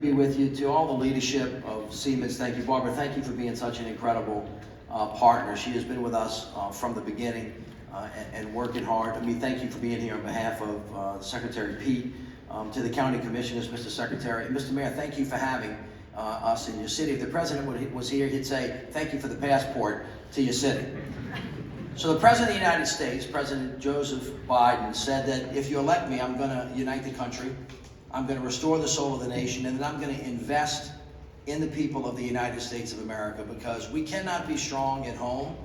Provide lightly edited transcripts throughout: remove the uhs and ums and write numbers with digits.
Be with you. To all the leadership of Siemens, thank you. Barbara, thank you for being such an incredible partner. She has been with us from the beginning and working hard. I mean, thank you for being here on behalf of Secretary Pete, to the county commissioners, Mr. Secretary, and Mr. Mayor, thank you for having us in your city. If the president was here, he'd say, thank you for the passport to your city. So the President of the United States, President Joseph Biden, said that if you elect me, I'm going to unite the country, I'm going to restore the soul of the nation, and then I'm going to invest in the people of the United States of America, because we cannot be strong at home,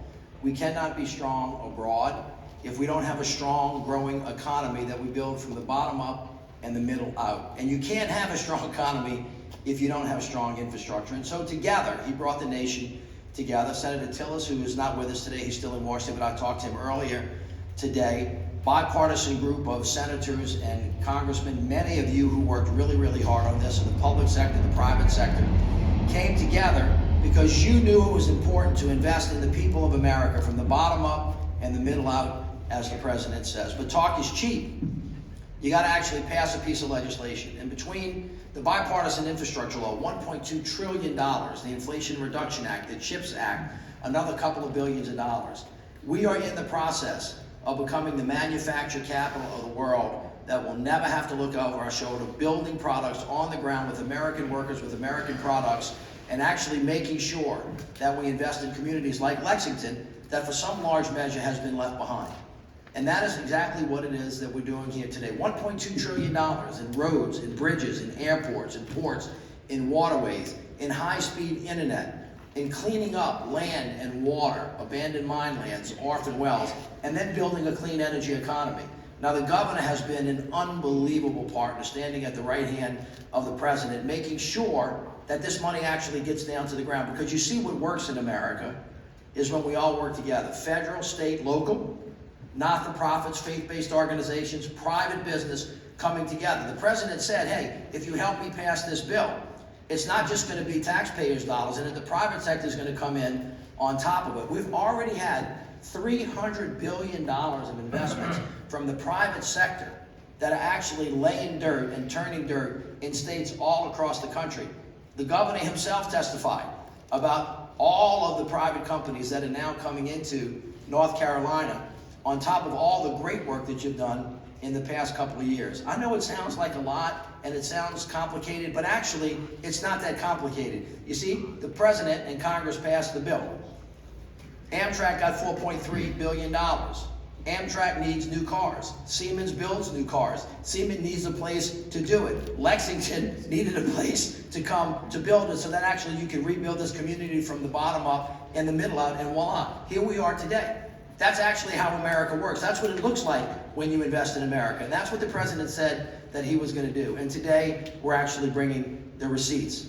we cannot be strong abroad, if we don't have a strong, growing economy that we build from the bottom up and the middle out. And you can't have a strong economy if you don't have strong infrastructure. And so together, he brought the nation together. Senator Tillis, who is not with us today, he's still in Washington, but I talked to him earlier today. Bipartisan group of senators and congressmen, many of you who worked really, really hard on this in the public sector, the private sector, came together because you knew it was important to invest in the people of America from the bottom up and the middle out, as the president says. But talk is cheap. You got to actually pass a piece of legislation. And between the bipartisan infrastructure law, $1.2 trillion, the Inflation Reduction Act, the CHIPS Act, another couple of billions of dollars, we are in the process of becoming the manufacture capital of the world that will never have to look over our shoulder, building products on the ground with American workers, with American products, and actually making sure that we invest in communities like Lexington that for some large measure has been left behind. And that is exactly what it is that we're doing here today. $1.2 trillion in roads, in bridges, in airports, in ports, in waterways, in high-speed internet, in cleaning up land and water, abandoned mine lands, orphan wells, and then building a clean energy economy. Now, the governor has been an unbelievable partner, standing at the right hand of the president, making sure that this money actually gets down to the ground. Because you see, what works in America is when we all work together. Federal, state, local, not-for-profits, faith-based organizations, private business coming together. The president said, hey, if you help me pass this bill, it's not just going to be taxpayers' dollars, and the private sector is going to come in on top of it. We've already had $300 billion of investments from the private sector that are actually laying dirt and turning dirt in states all across the country. The governor himself testified about all of the private companies that are now coming into North Carolina, on top of all the great work that you've done in the past couple of years. I know it sounds like a lot and it sounds complicated, but actually it's not that complicated. You see, the president and Congress passed the bill. Amtrak got $4.3 billion. Amtrak needs new cars. Siemens builds new cars. Siemens needs a place to do it. Lexington needed a place to come to build it so that actually you can rebuild this community from the bottom up and the middle out, and voila, here we are today. That's actually how America works. That's what it looks like when you invest in America. And that's what the president said that he was going to do. And today, we're actually bringing the receipts.